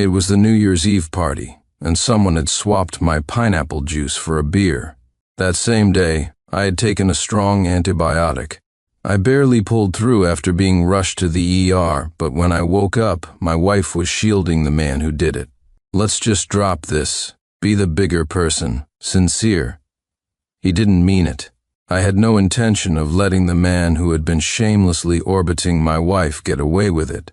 It was the New Year's Eve party, and someone had swapped my pineapple juice for a beer. That same day, I had taken a strong antibiotic. I barely pulled through after being rushed to the ER, but when I woke up, my wife was shielding the man who did it. "Let's just drop this. Be the bigger person. Sincere." He didn't mean it. I had no intention of letting the man who had been shamelessly orbiting my wife get away with it.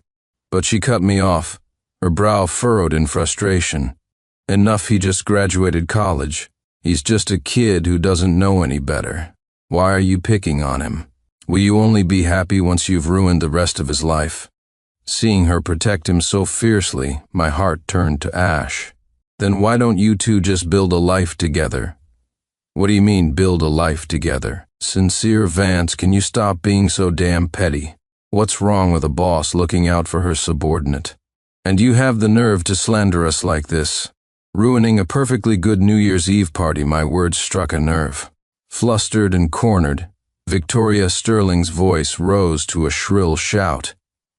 But she cut me off, her brow furrowed in frustration. "Enough, he just graduated college. He's just a kid who doesn't know any better. Why are you picking on him? Will you only be happy once you've ruined the rest of his life?" Seeing her protect him so fiercely, my heart turned to ash. "Then why don't you two just build a life together?" "What do you mean, build a life together? Sincere Vance, can you stop being so damn petty? What's wrong with a boss looking out for her subordinate? And you have the nerve to slander us like this. Ruining a perfectly good New Year's Eve party." My words struck a nerve. Flustered and cornered, Victoria Sterling's voice rose to a shrill shout.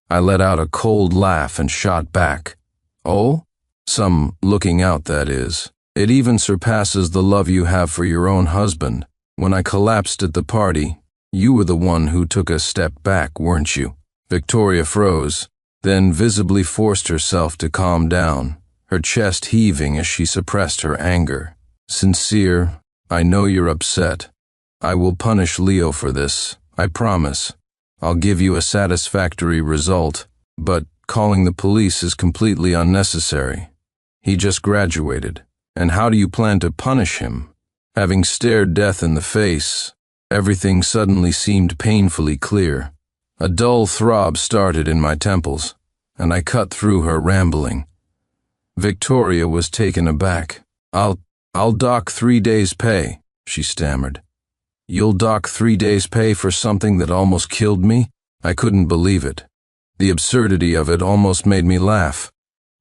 I let out a cold laugh and shot back. "Oh? Some looking out, that is. It even surpasses the love you have for your own husband. When I collapsed at the party, you were the one who took a step back, weren't you?" Victoria froze, then visibly forced herself to calm down, her chest heaving as she suppressed her anger. "Sincere, I know you're upset. I will punish Leo for this, I promise. I'll give you a satisfactory result, but calling the police is completely unnecessary. He just graduated. And how do you plan to punish him?" Having stared death in the face, everything suddenly seemed painfully clear. A dull throb started in my temples, and I cut through her rambling. Victoria was taken aback. I'll dock 3 days' pay," she stammered. "You'll dock 3 days' pay for something that almost killed me?" I couldn't believe it. The absurdity of it almost made me laugh.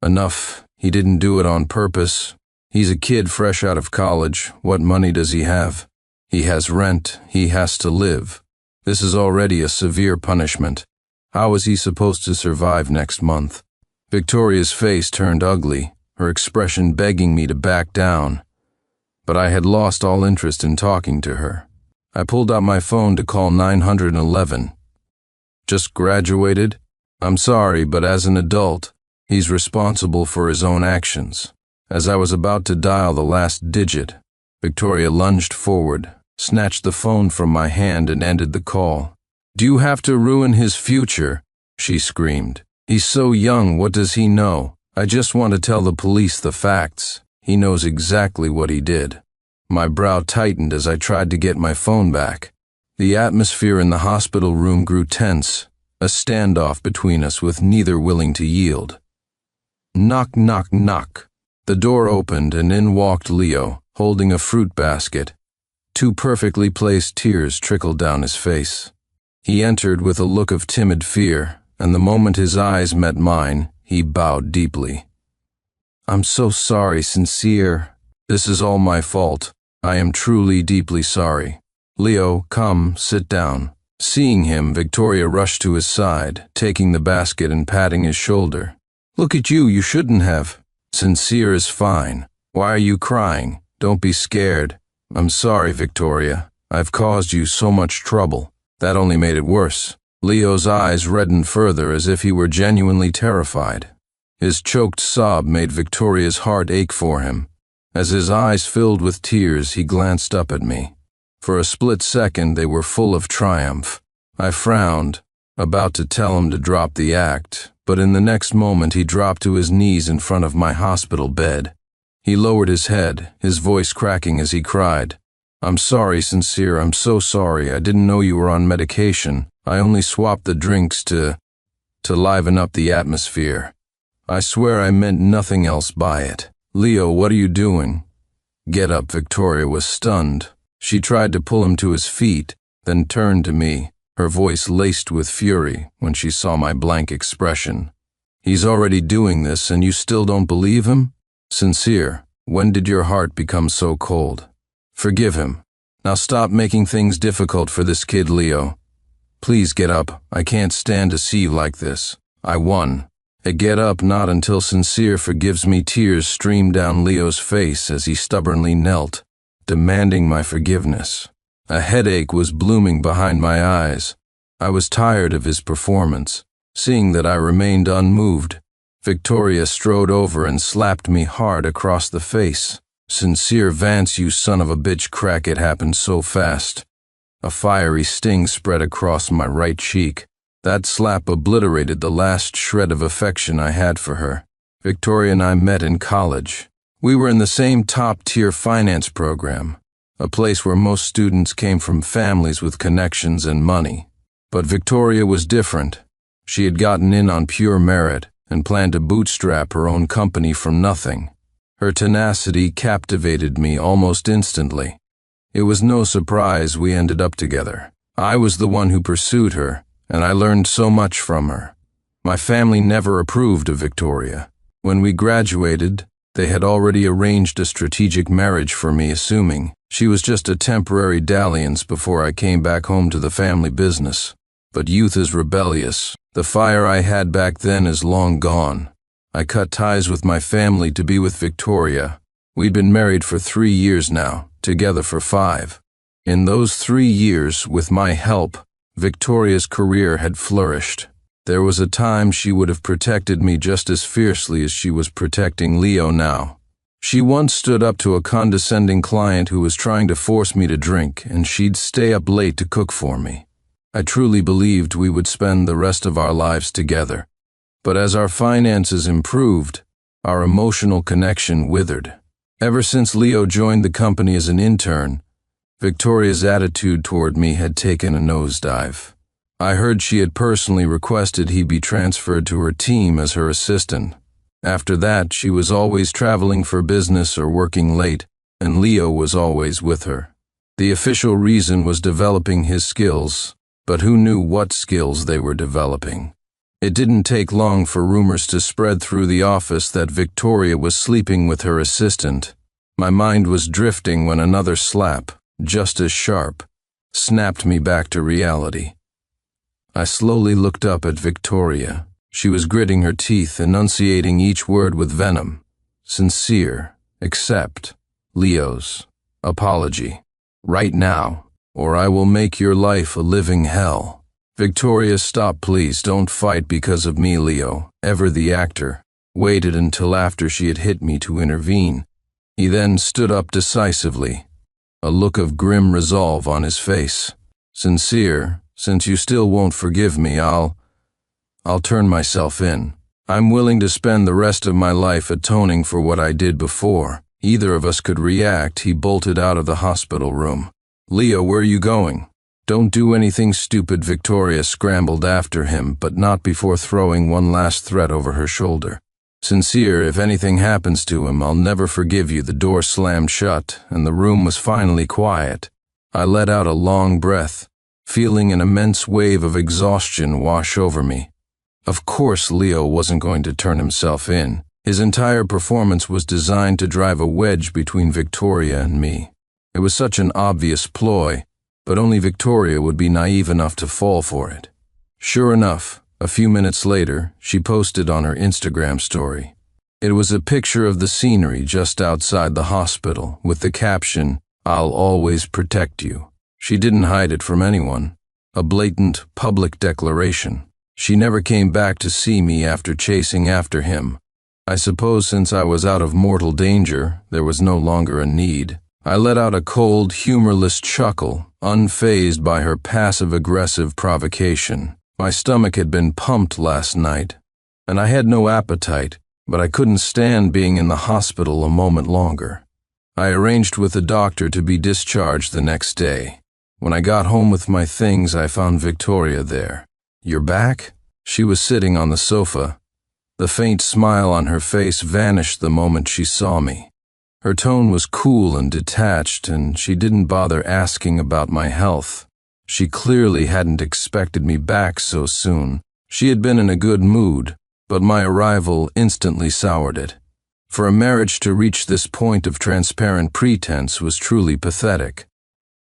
Enough, he didn't do it on purpose. He's a kid fresh out of college. What money does he have? He has rent. He has to live. This is already a severe punishment. How is he supposed to survive next month? Victoria's face turned ugly, her expression begging me to back down. But I had lost all interest in talking to her. I pulled out my phone to call 911. "Just graduated? I'm sorry, but as an adult, he's responsible for his own actions." As I was about to dial the last digit, Victoria lunged forward, snatched the phone from my hand and ended the call. "Do you have to ruin his future?" she screamed. "He's so young, what does he know? I just want to tell the police the facts. He knows exactly what he did." My brow tightened as I tried to get my phone back. The atmosphere in the hospital room grew tense, a standoff between us with neither willing to yield. Knock, knock, knock. The door opened and in walked Leo, holding a fruit basket. 2 perfectly placed tears trickled down his face. He entered with a look of timid fear, and the moment his eyes met mine, he bowed deeply. "I'm so sorry, Sincere. This is all my fault. I am truly deeply sorry. Leo, come, sit down." Seeing him, Victoria rushed to his side, taking the basket and patting his shoulder. "Look at you, you shouldn't have." "Sincere is fine. Why are you crying? Don't be scared." "I'm sorry, Victoria. I've caused you so much trouble." That only made it worse. Leo's eyes reddened further as if he were genuinely terrified. His choked sob made Victoria's heart ache for him. As his eyes filled with tears, he glanced up at me. For a split second, they were full of triumph. I frowned, about to tell him to drop the act, but in the next moment he dropped to his knees in front of my hospital bed. He lowered his head, his voice cracking as he cried, "I'm sorry, Sincere, I'm so sorry. I didn't know you were on medication. I only swapped the drinks to liven up the atmosphere. I swear I meant nothing else by it." "Leo, what are you doing?" "Get up." Victoria was stunned. She tried to pull him to his feet, then turned to me, her voice laced with fury when she saw my blank expression. "He's already doing this and you still don't believe him? Sincere, when did your heart become so cold? Forgive him. Now stop making things difficult for this kid, Leo. Please get up. I can't stand to see you like this. I won. I get up not until Sincere forgives me. Tears streamed down Leo's face as he stubbornly knelt, demanding my forgiveness. A headache was blooming behind my eyes. I was tired of his performance. Seeing that I remained unmoved, Victoria strode over and slapped me hard across the face. "Sincere Vance, you son of a bitch, crack, it happened so fast." A fiery sting spread across my right cheek. That slap obliterated the last shred of affection I had for her. Victoria and I met in college. We were in the same top-tier finance program, a place where most students came from families with connections and money. But Victoria was different. She had gotten in on pure merit and planned to bootstrap her own company from nothing. Her tenacity captivated me almost instantly. It was no surprise we ended up together. I was the one who pursued her, and I learned so much from her. My family never approved of Victoria. When we graduated, they had already arranged a strategic marriage for me, assuming she was just a temporary dalliance before I came back home to the family business. But youth is rebellious. The fire I had back then is long gone. I cut ties with my family to be with Victoria. We'd been married for 3 years now, together for 5. In those 3 years, with my help, Victoria's career had flourished. There was a time she would have protected me just as fiercely as she was protecting Leo now. She once stood up to a condescending client who was trying to force me to drink, and she'd stay up late to cook for me. I truly believed we would spend the rest of our lives together. But as our finances improved, our emotional connection withered. Ever since Leo joined the company as an intern, Victoria's attitude toward me had taken a nosedive. I heard she had personally requested he be transferred to her team as her assistant. After that, she was always traveling for business or working late, and Leo was always with her. The official reason was developing his skills, but who knew what skills they were developing? It didn't take long for rumors to spread through the office that Victoria was sleeping with her assistant. My mind was drifting when another slap, just as sharp, snapped me back to reality. I slowly looked up at Victoria. She was gritting her teeth, enunciating each word with venom. Sincere, accept Leo's apology. Right now, or I will make your life a living hell. Victoria, stop, please, don't fight because of me. Leo, ever the actor, waited until after she had hit me to intervene. He then stood up decisively, a look of grim resolve on his face. Sincere, since you still won't forgive me, I'll turn myself in. I'm willing to spend the rest of my life atoning for what I did before. Either of us could react. He bolted out of the hospital room. Leo, where are you going? Don't do anything stupid. Victoria scrambled after him, but not before throwing one last threat over her shoulder. Sincere, if anything happens to him, I'll never forgive you. The door slammed shut, and the room was finally quiet. I let out a long breath, feeling an immense wave of exhaustion wash over me. Of course Leo wasn't going to turn himself in. His entire performance was designed to drive a wedge between Victoria and me. It was such an obvious ploy, but only Victoria would be naive enough to fall for it. Sure enough, a few minutes later, she posted on her Instagram story. It was a picture of the scenery just outside the hospital with the caption, "I'll always protect you." She didn't hide it from anyone. A blatant, public declaration. She never came back to see me after chasing after him. I suppose since I was out of mortal danger, there was no longer a need. I let out a cold, humorless chuckle, unfazed by her passive-aggressive provocation. My stomach had been pumped last night, and I had no appetite, but I couldn't stand being in the hospital a moment longer. I arranged with the doctor to be discharged the next day. When I got home with my things, I found Victoria there. "You're back?" She was sitting on the sofa. The faint smile on her face vanished the moment she saw me. Her tone was cool and detached, and she didn't bother asking about my health. She clearly hadn't expected me back so soon. She had been in a good mood, but my arrival instantly soured it. For a marriage to reach this point of transparent pretense was truly pathetic.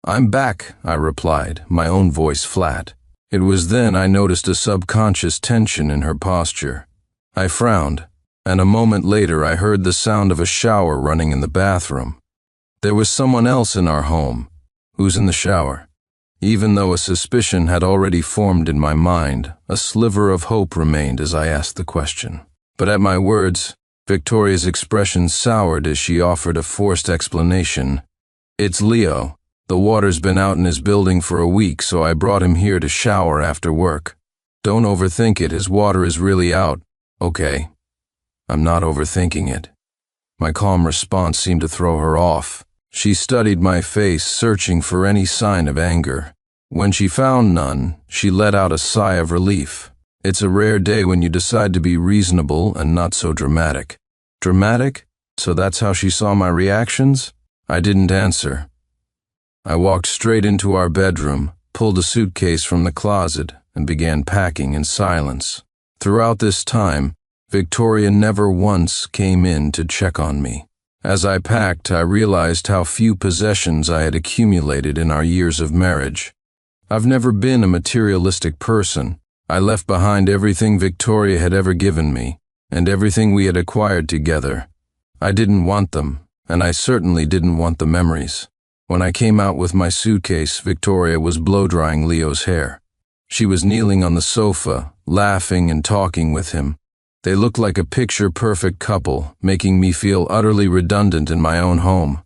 "I'm back," I replied, my own voice flat. It was then I noticed a subconscious tension in her posture. I frowned, and a moment later I heard the sound of a shower running in the bathroom. There was someone else in our home. Who's in the shower? Even though a suspicion had already formed in my mind, a sliver of hope remained as I asked the question. But at my words, Victoria's expression soured as she offered a forced explanation. It's Leo. The water's been out in his building for a week, so I brought him here to shower after work. Don't overthink it, his water is really out. Okay. I'm not overthinking it. My calm response seemed to throw her off. She studied my face, searching for any sign of anger. When she found none, she let out a sigh of relief. It's a rare day when you decide to be reasonable and not so dramatic. Dramatic? So that's how she saw my reactions? I didn't answer. I walked straight into our bedroom, pulled a suitcase from the closet, and began packing in silence. Throughout this time, Victoria never once came in to check on me. As I packed, I realized how few possessions I had accumulated in our years of marriage. I've never been a materialistic person. I left behind everything Victoria had ever given me, and everything we had acquired together. I didn't want them, and I certainly didn't want the memories. When I came out with my suitcase, Victoria was blow-drying Leo's hair. She was kneeling on the sofa, laughing and talking with him. They looked like a picture-perfect couple, making me feel utterly redundant in my own home.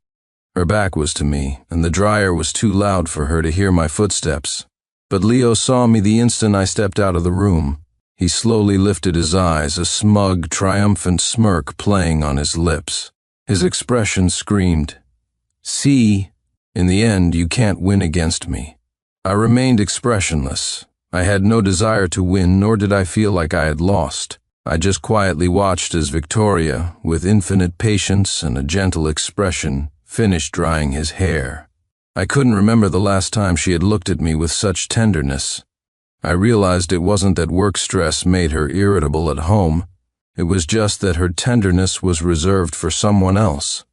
Her back was to me, and the dryer was too loud for her to hear my footsteps. But Leo saw me the instant I stepped out of the room. He slowly lifted his eyes, a smug, triumphant smirk playing on his lips. His expression screamed, "See, in the end you can't win against me." I remained expressionless. I had no desire to win, nor did I feel like I had lost. I just quietly watched as Victoria, with infinite patience and a gentle expression, finished drying his hair. I couldn't remember the last time she had looked at me with such tenderness. I realized it wasn't that work stress made her irritable at home. It was just that her tenderness was reserved for someone else.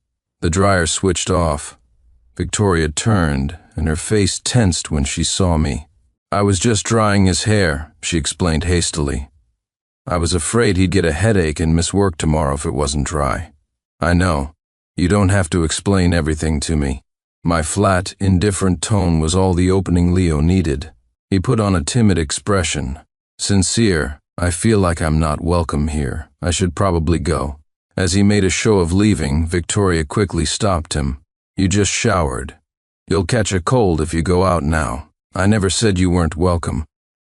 The dryer switched off. Victoria turned, and her face tensed when she saw me. "I was just drying his hair," she explained hastily. "I was afraid he'd get a headache and miss work tomorrow if it wasn't dry." "I know. You don't have to explain everything to me." My flat, indifferent tone was all the opening Leo needed. He put on a timid expression. "Sincere, I feel like I'm not welcome here. I should probably go." As he made a show of leaving, Victoria quickly stopped him. "You just showered. You'll catch a cold if you go out now. I never said you weren't welcome."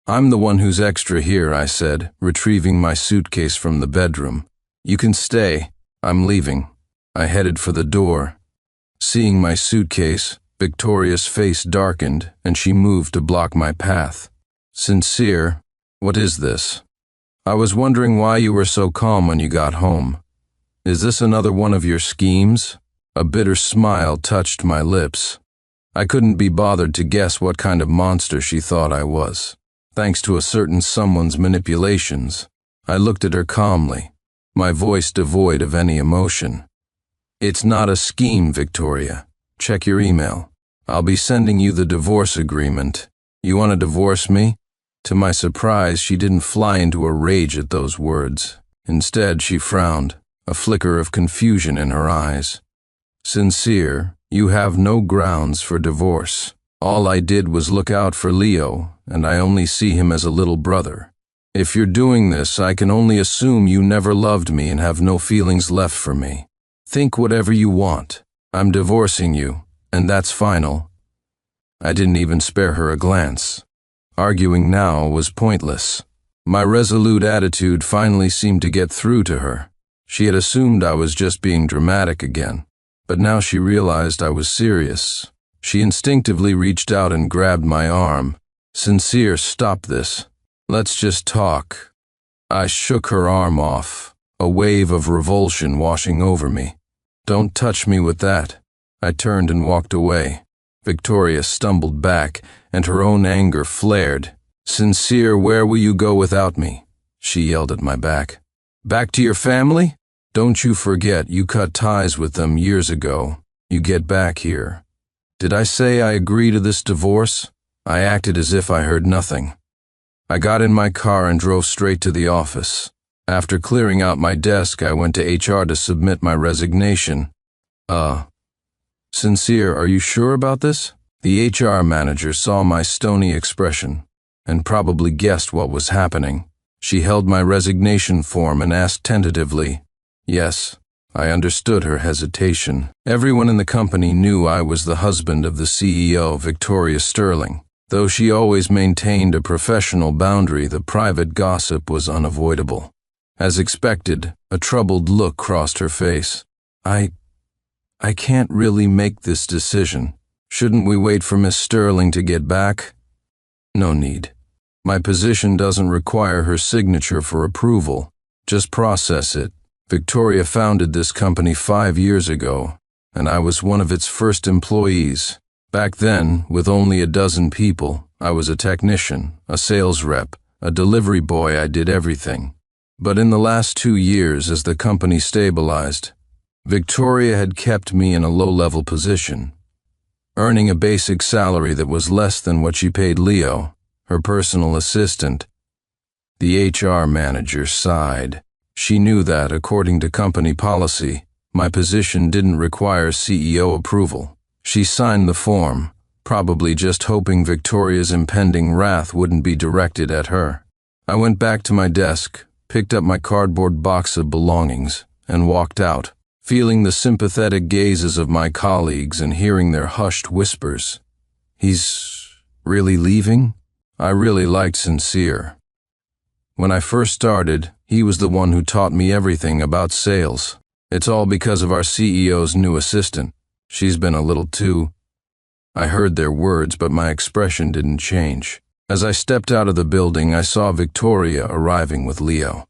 "I'm the one who's extra here," I said, retrieving my suitcase from the bedroom. "You can stay. I'm leaving." I headed for the door. Seeing my suitcase, Victoria's face darkened, and she moved to block my path. "Sincere, what is this? I was wondering why you were so calm when you got home. Is this another one of your schemes?" A bitter smile touched my lips. I couldn't be bothered to guess what kind of monster she thought I was. Thanks to a certain someone's manipulations, I looked at her calmly, my voice devoid of any emotion. "It's not a scheme, Victoria. Check your email. I'll be sending you the divorce agreement. You want to divorce me?" To my surprise, she didn't fly into a rage at those words. Instead, she frowned, a flicker of confusion in her eyes. "Sincere, you have no grounds for divorce. All I did was look out for Leo, and I only see him as a little brother. If you're doing this, I can only assume you never loved me and have no feelings left for me. Think whatever you want. I'm divorcing you, and that's final." I didn't even spare her a glance. Arguing now was pointless. My resolute attitude finally seemed to get through to her. She had assumed I was just being dramatic again, but now she realized I was serious. She instinctively reached out and grabbed my arm. "Sincere, stop this. Let's just talk." I shook her arm off, a wave of revulsion washing over me. "Don't touch me with that." I turned and walked away. Victoria stumbled back, and her own anger flared. "Sincere, where will you go without me?" she yelled at my back. "Back to your family? Don't you forget you cut ties with them years ago. You get back here. Did I say I agree to this divorce?" I acted as if I heard nothing. I got in my car and drove straight to the office. After clearing out my desk, I went to HR to submit my resignation. Sincere, are you sure about this? The HR manager saw my stony expression and probably guessed what was happening. She held my resignation form and asked tentatively. Yes, I understood her hesitation. Everyone in the company knew I was the husband of the CEO, Victoria Sterling. Though she always maintained a professional boundary, the private gossip was unavoidable. As expected, a troubled look crossed her face. I can't really make this decision. Shouldn't we wait for Miss Sterling to get back? No need. My position doesn't require her signature for approval. Just process it. Victoria founded this company 5 years ago, and I was one of its first employees. Back then, with only a dozen people, I was a technician, a sales rep, a delivery boy. I did everything. But in the last 2 years, as the company stabilized, Victoria had kept me in a low-level position, earning a basic salary that was less than what she paid Leo, her personal assistant. The HR manager sighed. She knew that, according to company policy, my position didn't require CEO approval. She signed the form, probably just hoping Victoria's impending wrath wouldn't be directed at her. I went back to my desk, picked up my cardboard box of belongings, and walked out, feeling the sympathetic gazes of my colleagues and hearing their hushed whispers. He's really leaving? I really liked Sincere. When I first started, he was the one who taught me everything about sales. It's all because of our CEO's new assistant. She's been a little too... I heard their words, but my expression didn't change. As I stepped out of the building, I saw Victoria arriving with Leo.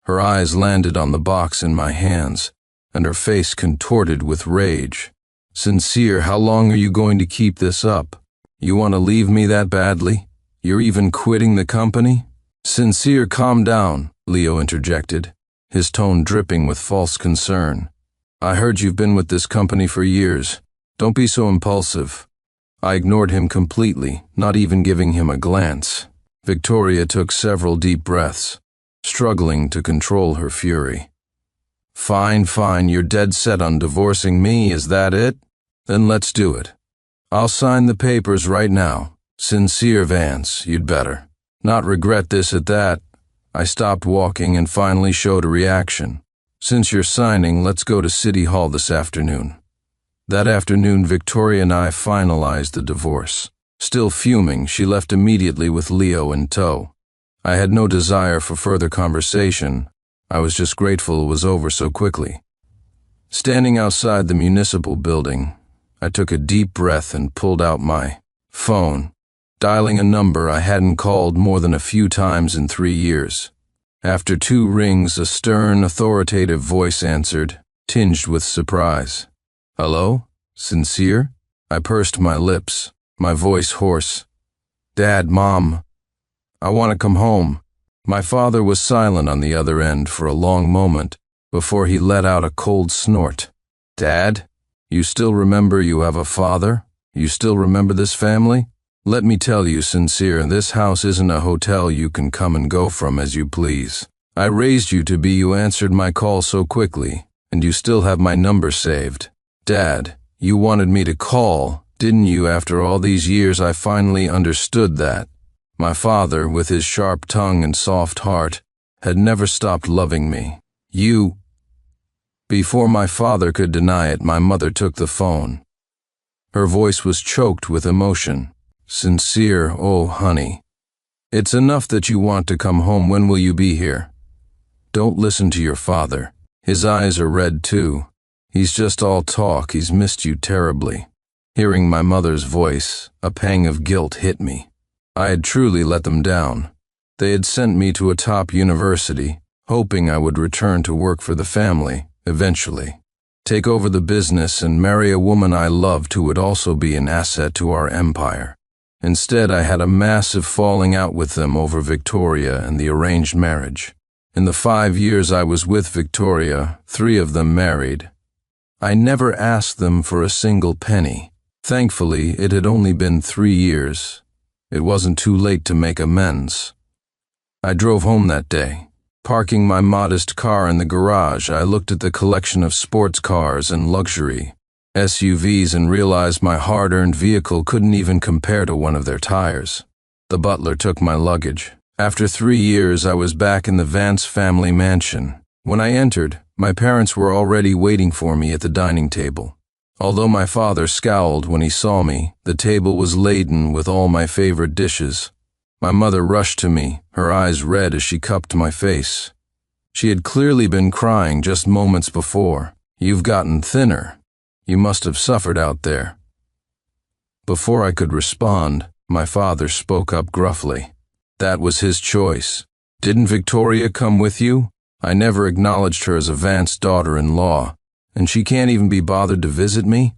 Her eyes landed on the box in my hands, and her face contorted with rage. Sincere, how long are you going to keep this up? You want to leave me that badly? You're even quitting the company? Sincere, calm down, Leo interjected, his tone dripping with false concern. I heard you've been with this company for years. Don't be so impulsive. I ignored him completely, not even giving him a glance. Victoria took several deep breaths, struggling to control her fury. Fine, you're dead set on divorcing me, is that it? Then let's do it. I'll sign the papers right now. Sincere, Vance, you'd better not regret this at that. I stopped walking and finally showed a reaction. Since you're signing, let's go to City Hall this afternoon. That afternoon, Victoria and I finalized the divorce. Still fuming, she left immediately with Leo in tow. I had no desire for further conversation. I was just grateful it was over so quickly. Standing outside the municipal building, I took a deep breath and pulled out my phone, dialing a number I hadn't called more than a few times in 3 years. After 2 rings, a stern, authoritative voice answered, tinged with surprise. Hello? Sincere? I pursed my lips, my voice hoarse. Dad, Mom, I want to come home. My father was silent on the other end for a long moment before he let out a cold snort. Dad, you still remember you have a father? You still remember this family? Let me tell you, Sincere, this house isn't a hotel you can come and go from as you please. I raised you to be. You answered my call so quickly, and you still have my number saved. Dad, you wanted me to call, didn't you? After all these years, I finally understood that. My father, with his sharp tongue and soft heart, had never stopped loving me. You... Before my father could deny it, my mother took the phone. Her voice was choked with emotion. Sincere, oh honey. It's enough that you want to come home. When will you be here? Don't listen to your father. His eyes are red too. He's just all talk. He's missed you terribly. Hearing my mother's voice, a pang of guilt hit me. I had truly let them down. They had sent me to a top university, hoping I would return to work for the family, eventually. Take over the business and marry a woman I loved who would also be an asset to our empire. Instead, I had a massive falling out with them over Victoria and the arranged marriage. In the 5 years I was with Victoria, 3 of them married. I never asked them for a single penny. Thankfully, it had only been 3 years. It wasn't too late to make amends. I drove home that day, Parking my modest car in the garage, I looked at the collection of sports cars and luxury SUVs and realized my hard-earned vehicle couldn't even compare to one of their tires. The butler took my luggage. After 3 years, I was back in the Vance family mansion. When I entered, my parents were already waiting for me at the dining table. Although my father scowled when he saw me, the table was laden with all my favorite dishes. My mother rushed to me, her eyes red as she cupped my face. She had clearly been crying just moments before. "You've gotten thinner. You must have suffered out there." Before I could respond, my father spoke up gruffly. That was his choice. "Didn't Victoria come with you? I never acknowledged her as a Vance daughter-in-law, and she can't even be bothered to visit me?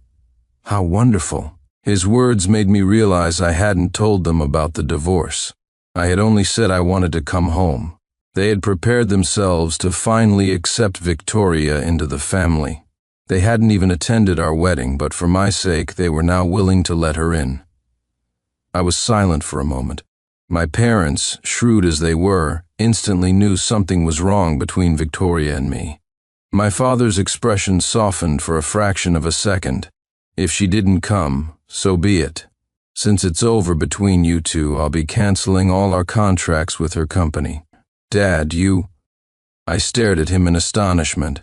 How wonderful." His words made me realize I hadn't told them about the divorce. I had only said I wanted to come home. They had prepared themselves to finally accept Victoria into the family. They hadn't even attended our wedding, but for my sake, they were now willing to let her in. I was silent for a moment. My parents, shrewd as they were, instantly knew something was wrong between Victoria and me. My father's expression softened for a fraction of a second. "If she didn't come, so be it. Since it's over between you two, I'll be canceling all our contracts with her company." "Dad, you—" I stared at him in astonishment.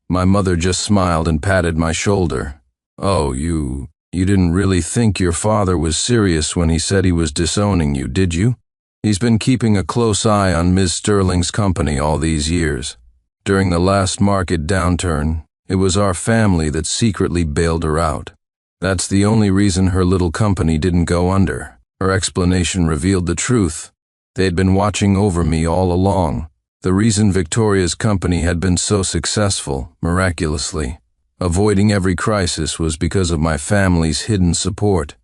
My mother just smiled and patted my shoulder. "Oh, you didn't really think your father was serious when he said he was disowning you, did you? He's been keeping a close eye on Ms. Sterling's company all these years. During the last market downturn, it was our family that secretly bailed her out. That's the only reason her little company didn't go under." Her explanation revealed the truth. They had been watching over me all along. The reason Victoria's company had been so successful, miraculously, avoiding every crisis, was because of my family's hidden support.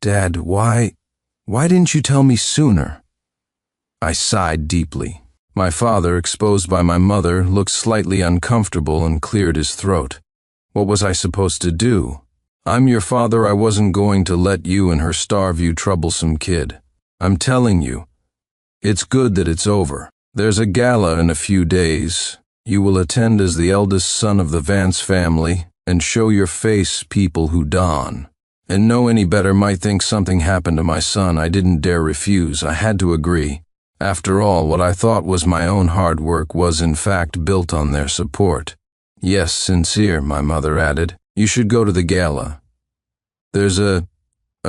"Dad, why didn't you tell me sooner?" I sighed deeply. My father, exposed by my mother, looked slightly uncomfortable and cleared his throat. What was I supposed to do? "I'm your father. I wasn't going to let you and her starve, you troublesome kid. I'm telling you, it's good that it's over. There's a gala in a few days. You will attend as the eldest son of the Vance family and show your face people who don. And know any better might think something happened to my son. I didn't dare refuse. I had to agree. After all, what I thought was my own hard work was in fact built on their support." "Yes, Sincere," my mother added. "You should go to the gala. There's a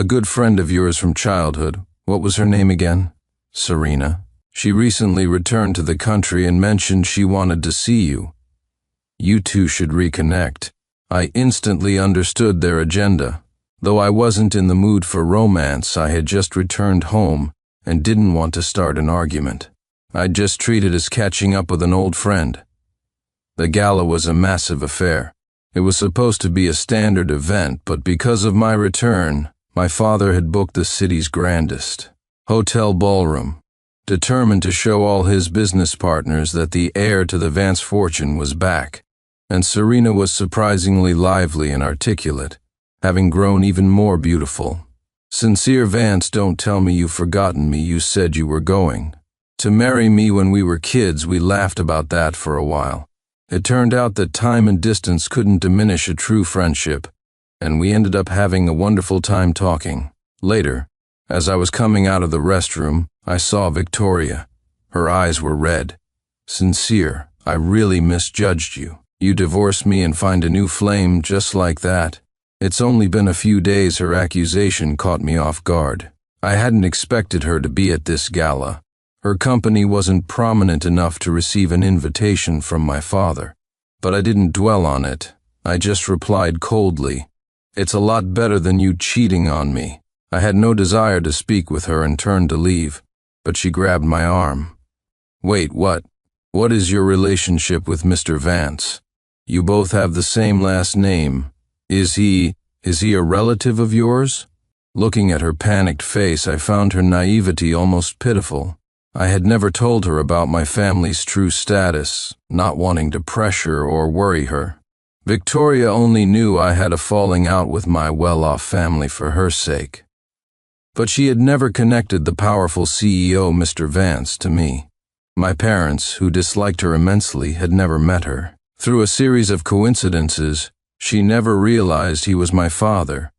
good friend of yours from childhood. What was her name again?" "Serena. She recently returned to the country and mentioned she wanted to see you. You two should reconnect." I instantly understood their agenda. Though I wasn't in the mood for romance, I had just returned home and didn't want to start an argument. I'd just treat it as catching up with an old friend. The gala was a massive affair. It was supposed to be a standard event, but because of my return, my father had booked the city's grandest hotel ballroom, determined to show all his business partners that the heir to the Vance fortune was back. And Serena was surprisingly lively and articulate, having grown even more beautiful. "Sincere Vance, don't tell me you've forgotten me. You said you were going to marry me when we were kids." We laughed about that for a while. It turned out that time and distance couldn't diminish a true friendship, and we ended up having a wonderful time talking. Later, as I was coming out of the restroom, I saw Victoria. Her eyes were red. "Sincere, I really misjudged you. You divorce me and find a new flame just like that." It's only been a few days. Her accusation caught me off guard. I hadn't expected her to be at this gala. Her company wasn't prominent enough to receive an invitation from my father. But I didn't dwell on it. I just replied coldly, "It's a lot better than you cheating on me." I had no desire to speak with her and turned to leave, but she grabbed my arm. "Wait, what? What is your relationship with Mr. Vance? You both have the same last name. Is he a relative of yours?" Looking at her panicked face, I found her naivety almost pitiful. I had never told her about my family's true status, not wanting to pressure or worry her. Victoria only knew I had a falling out with my well-off family for her sake. But she had never connected the powerful CEO, Mr. Vance, to me. My parents, who disliked her immensely, had never met her. Through a series of coincidences, she never realized he was my father.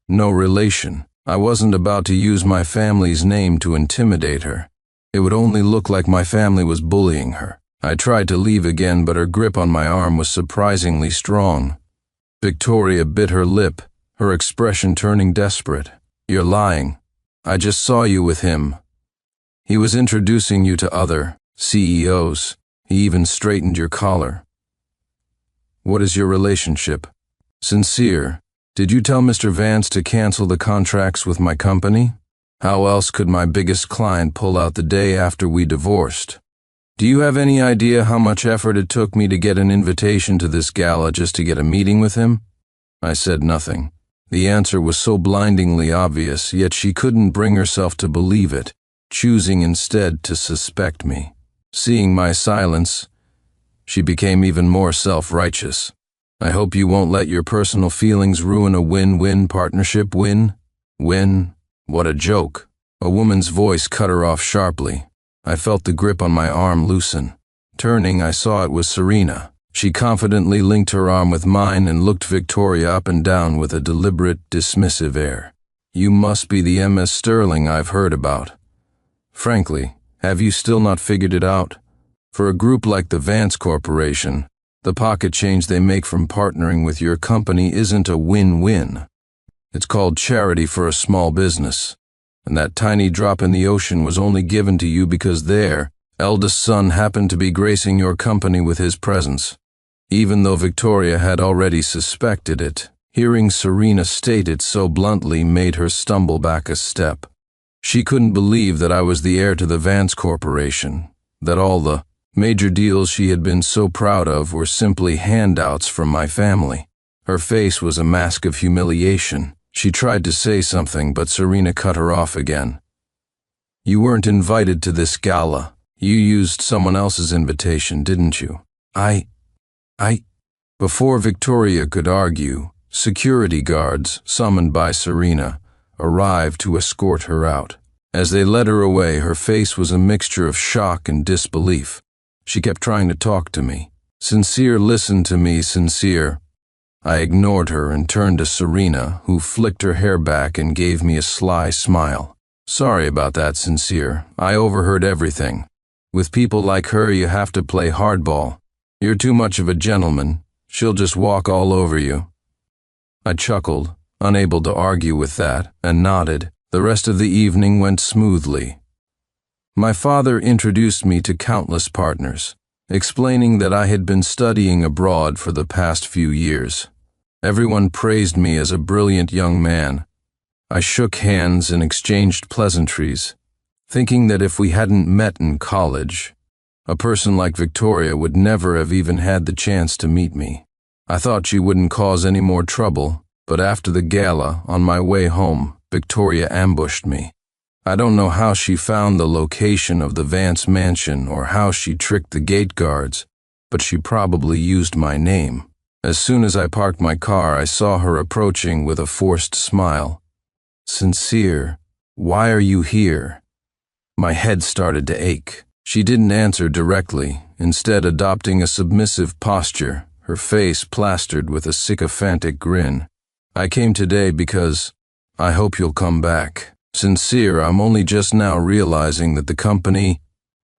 No relation. I wasn't about to use my family's name to intimidate her. It would only look like my family was bullying her. I tried to leave again, but her grip on my arm was surprisingly strong. Victoria bit her lip, her expression turning desperate. "You're lying. I just saw you with him. He was introducing you to other CEOs. He even straightened your collar." "What is your relationship?" "Sincere. Did you tell Mr. Vance to cancel the contracts with my company? How else could my biggest client pull out the day after we divorced? Do you have any idea how much effort it took me to get an invitation to this gala just to get a meeting with him?" I said nothing. The answer was so blindingly obvious, yet she couldn't bring herself to believe it, choosing instead to suspect me. Seeing my silence, she became even more self-righteous. "I hope you won't let your personal feelings ruin a win-win partnership. Win? What a joke." A woman's voice cut her off sharply. I felt the grip on my arm loosen. Turning, I saw it was Serena. She confidently linked her arm with mine and looked Victoria up and down with a deliberate, dismissive air. "You must be the MS Sterling I've heard about. Frankly, have you still not figured it out? For a group like the Vance Corporation, the pocket change they make from partnering with your company isn't a win-win. It's called charity for a small business. And that tiny drop in the ocean was only given to you because their eldest son happened to be gracing your company with his presence." Even though Victoria had already suspected it, hearing Serena state it so bluntly made her stumble back a step. She couldn't believe that I was the heir to the Vance Corporation, that all the major deals she had been so proud of were simply handouts from my family. Her face was a mask of humiliation. She tried to say something, but Serena cut her off again. "You weren't invited to this gala. You used someone else's invitation, didn't you?" I... Before Victoria could argue, security guards, summoned by Serena, arrived to escort her out. As they led her away, her face was a mixture of shock and disbelief. She kept trying to talk to me. "Sincere, listen to me, Sincere." I ignored her and turned to Serena, who flicked her hair back and gave me a sly smile. "Sorry about that, Sincere. I overheard everything. With people like her, you have to play hardball. You're too much of a gentleman. She'll just walk all over you." I chuckled, unable to argue with that, and nodded. The rest of the evening went smoothly. My father introduced me to countless partners, explaining that I had been studying abroad for the past few years. Everyone praised me as a brilliant young man. I shook hands and exchanged pleasantries, thinking that if we hadn't met in college, a person like Victoria would never have even had the chance to meet me. I thought she wouldn't cause any more trouble, but after the gala, on my way home, Victoria ambushed me. I don't know how she found the location of the Vance mansion or how she tricked the gate guards, but she probably used my name. As soon as I parked my car, I saw her approaching with a forced smile. "Sincere, why are you here?" My head started to ache. She didn't answer directly, instead adopting a submissive posture, her face plastered with a sycophantic grin. "I came today because I hope you'll come back. Sincere, I'm only just now realizing that the company,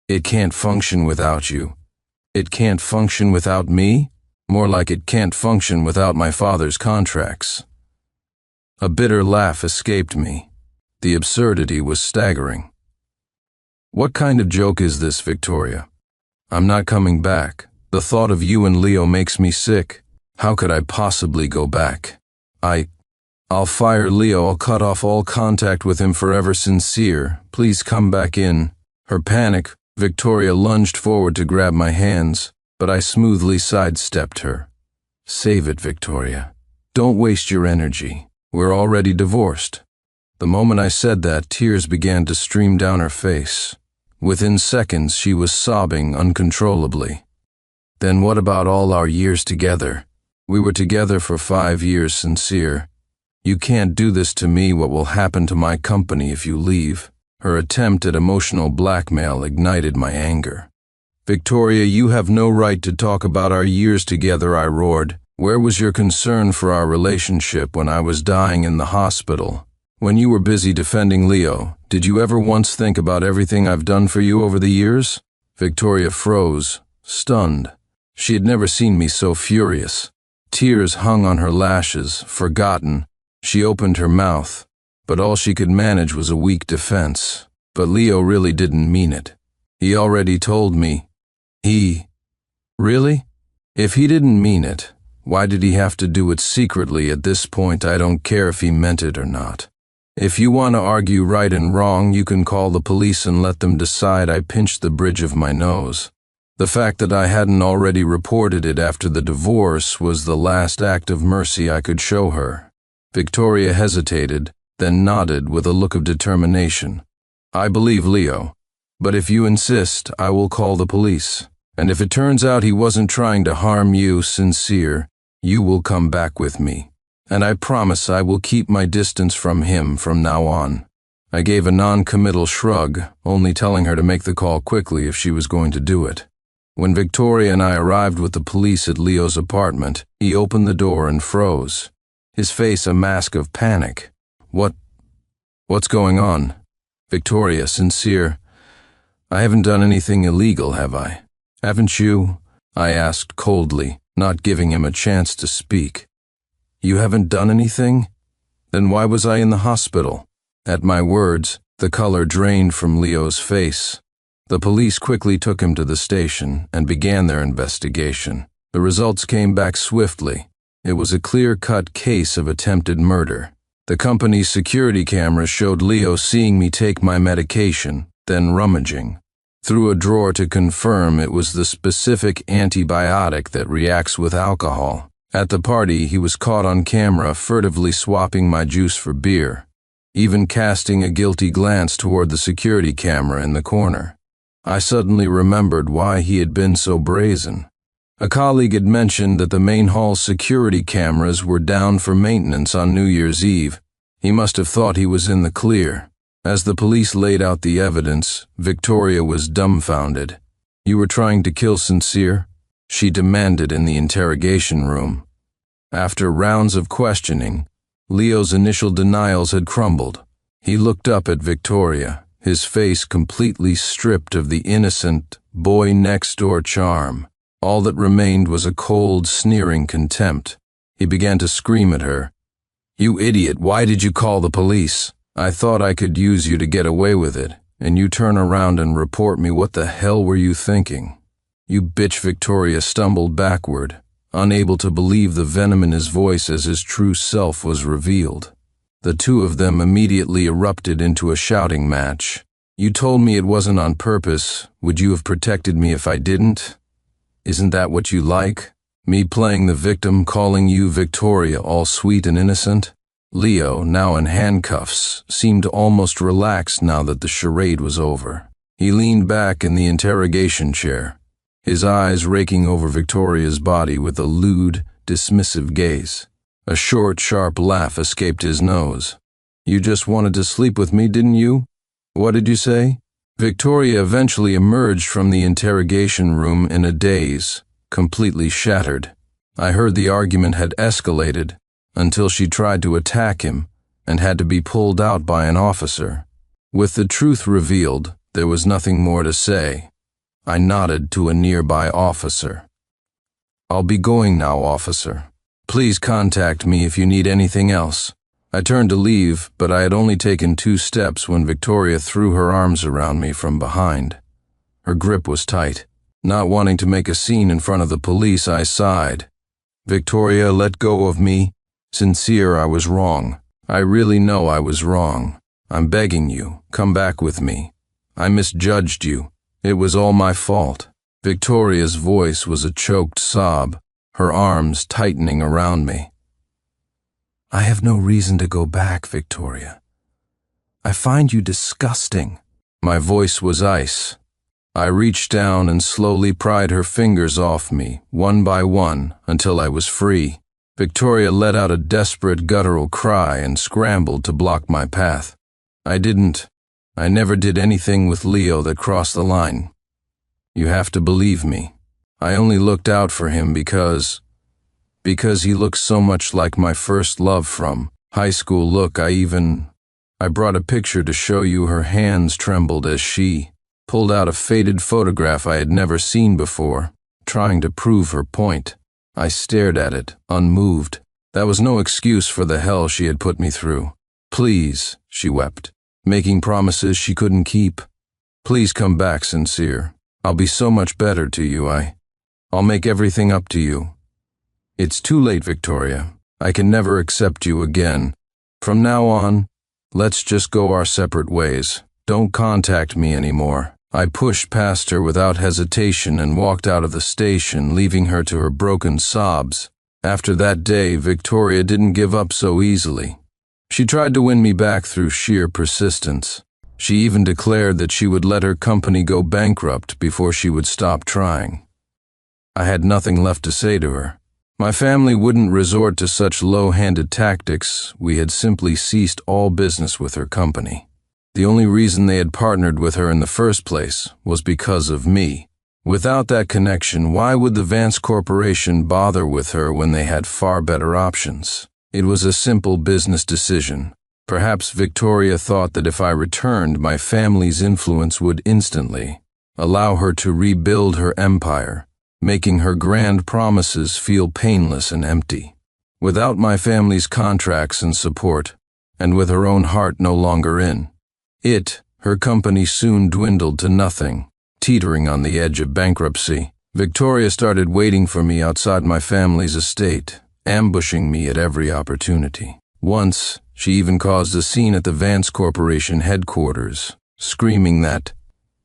it can't function without you. It can't function without me? More like it can't function without my father's contracts." A bitter laugh escaped me. The absurdity was staggering. "What kind of joke is this, Victoria? I'm not coming back. The thought of you and Leo makes me sick. How could I possibly go back? I'll fire Leo. I'll cut off all contact with him forever. Sincere, please come back in." Her panic, Victoria lunged forward to grab my hands, but I smoothly sidestepped her. "Save it, Victoria. Don't waste your energy. We're already divorced." The moment I said that, tears began to stream down her face. Within seconds, she was sobbing uncontrollably. "Then what about all our years together? We were together for 5 years, Sincere. You can't do this to me. What will happen to my company if you leave?" Her attempt at emotional blackmail ignited my anger. "Victoria, you have no right to talk about our years together," I roared. "Where was your concern for our relationship when I was dying in the hospital? When you were busy defending Leo, did you ever once think about everything I've done for you over the years?" Victoria froze, stunned. She had never seen me so furious. Tears hung on her lashes, forgotten. She opened her mouth, but all she could manage was a weak defense. But Leo really didn't mean it. He already told me. Really? If he didn't mean it, why did he have to do it secretly at this point? I don't care if he meant it or not. If you want to argue right and wrong, you can call the police and let them decide. I pinched the bridge of my nose. The fact that I hadn't already reported it after the divorce was the last act of mercy I could show her. Victoria hesitated, then nodded with a look of determination. "I believe Leo, but if you insist, I will call the police. And if it turns out he wasn't trying to harm you, Sincere, you will come back with me. And I promise I will keep my distance from him from now on." I gave a non-committal shrug, only telling her to make the call quickly if she was going to do it. When Victoria and I arrived with the police at Leo's apartment, he opened the door and froze, his face a mask of panic. What's going on?" "Victoria, Sincere, I haven't done anything illegal, have I?" "Haven't you?" I asked coldly, not giving him a chance to speak. "You haven't done anything? Then why was I in the hospital?" At my words, the color drained from Leo's face. The police quickly took him to the station and began their investigation. The results came back swiftly. It was a clear-cut case of attempted murder. The company's security cameras showed Leo seeing me take my medication, then rummaging through a drawer to confirm it was the specific antibiotic that reacts with alcohol. At the party, he was caught on camera furtively swapping my juice for beer, even casting a guilty glance toward the security camera in the corner. I suddenly remembered why he had been so brazen. A colleague had mentioned that the main hall's security cameras were down for maintenance on New Year's Eve. He must have thought he was in the clear. As the police laid out the evidence, Victoria was dumbfounded. "You were trying to kill Sincere?" she demanded in the interrogation room. After rounds of questioning, Leo's initial denials had crumbled. He looked up at Victoria, his face completely stripped of the innocent, boy-next-door charm. All that remained was a cold, sneering contempt. He began to scream at her. "You idiot, why did you call the police? I thought I could use you to get away with it, and you turn around and report me. What the hell were you thinking?" "You bitch." Victoria stumbled backward, unable to believe the venom in his voice as his true self was revealed. The two of them immediately erupted into a shouting match. "You told me it wasn't on purpose. Would you have protected me if I didn't? Isn't that what you like? Me playing the victim, calling you Victoria all sweet and innocent?" Leo, now in handcuffs, seemed almost relaxed now that the charade was over. He leaned back in the interrogation chair, his eyes raking over Victoria's body with a lewd, dismissive gaze. A short, sharp laugh escaped his nose. "You just wanted to sleep with me, didn't you? What did you say?" Victoria eventually emerged from the interrogation room in a daze, completely shattered. I heard the argument had escalated until she tried to attack him and had to be pulled out by an officer. With the truth revealed, there was nothing more to say. I nodded to a nearby officer. "I'll be going now, officer. Please contact me if you need anything else." I turned to leave, but I had only taken 2 steps when Victoria threw her arms around me from behind. Her grip was tight. Not wanting to make a scene in front of the police, I sighed. "Victoria, let go of me. Sincere, I was wrong. I really know I was wrong. I'm begging you, come back with me. I misjudged you. It was all my fault." Victoria's voice was a choked sob, her arms tightening around me. "I have no reason to go back, Victoria. I find you disgusting." My voice was ice. I reached down and slowly pried her fingers off me, one by one, until I was free. Victoria let out a desperate guttural cry and scrambled to block my path. I didn't I never did anything with Leo that crossed the line. You have to believe me. I only looked out for him because he looks so much like my first love from high school. Look, I brought a picture to show you. Her hands trembled as she pulled out a faded photograph I had never seen before, trying to prove her point. I stared at it, unmoved. That was no excuse for the hell she had put me through. Please, she wept, making promises she couldn't keep. Please come back, Sincere. I'll be so much better to you. I'll make everything up to you. It's too late, Victoria. I can never accept you again. From now on, let's just go our separate ways. Don't contact me anymore. I pushed past her without hesitation and walked out of the station, leaving her to her broken sobs. After that day, Victoria didn't give up so easily. She tried to win me back through sheer persistence. She even declared that she would let her company go bankrupt before she would stop trying. I had nothing left to say to her. My family wouldn't resort to such low-handed tactics. We had simply ceased all business with her company. The only reason they had partnered with her in the first place was because of me. Without that connection, why would the Vance Corporation bother with her when they had far better options? It was a simple business decision. Perhaps Victoria thought that if I returned, my family's influence would instantly allow her to rebuild her empire, making her grand promises feel painless and empty. Without my family's contracts and support, and with her own heart no longer in it, her company soon dwindled to nothing, teetering on the edge of bankruptcy. Victoria started waiting for me outside my family's estate, ambushing me at every opportunity. Once, she even caused a scene at the Vance Corporation headquarters, screaming that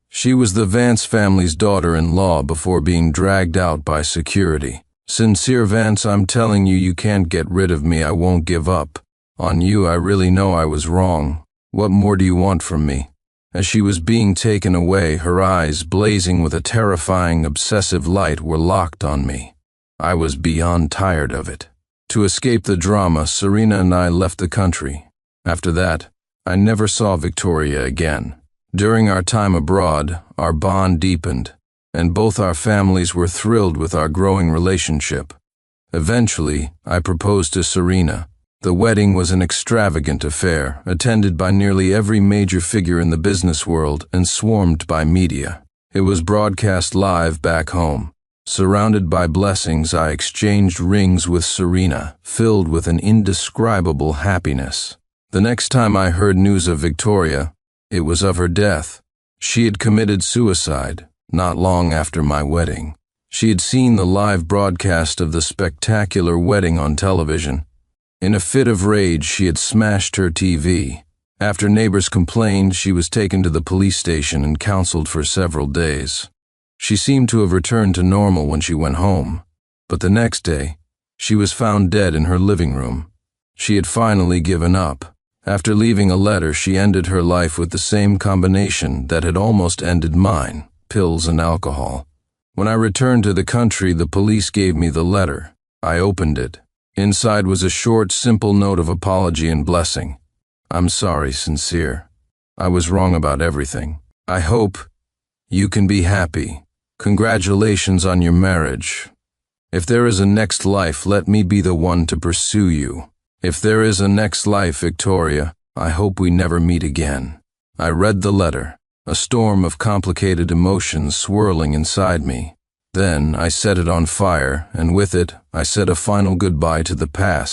she was the Vance family's daughter-in-law before being dragged out by security. Sincere Vance, I'm telling you, you can't get rid of me. I won't give up on you. I really know I was wrong. What more do you want from me? As she was being taken away, her eyes, blazing with a terrifying, obsessive light, were locked on me. I was beyond tired of it. To escape the drama, Serena and I left the country. After that, I never saw Victoria again. During our time abroad, our bond deepened, and both our families were thrilled with our growing relationship. Eventually, I proposed to Serena. The wedding was an extravagant affair, attended by nearly every major figure in the business world and swarmed by media. It was broadcast live back home. Surrounded by blessings, I exchanged rings with Serena, filled with an indescribable happiness. The next time I heard news of Victoria, it was of her death. She had committed suicide, not long after my wedding. She had seen the live broadcast of the spectacular wedding on television. In a fit of rage, she had smashed her TV. After neighbors complained, she was taken to the police station and counseled for several days. She seemed to have returned to normal when she went home, but the next day, she was found dead in her living room. She had finally given up. After leaving a letter, she ended her life with the same combination that had almost ended mine: pills and alcohol. When I returned to the country, the police gave me the letter. I opened it. Inside was a short, simple note of apology and blessing. I'm sorry, Sincere. I was wrong about everything. I hope you can be happy. Congratulations on your marriage. If there is a next life, let me be the one to pursue you. If there is a next life, Victoria, I hope we never meet again. I read the letter, a storm of complicated emotions swirling inside me. Then I set it on fire, and with it, I said a final goodbye to the past.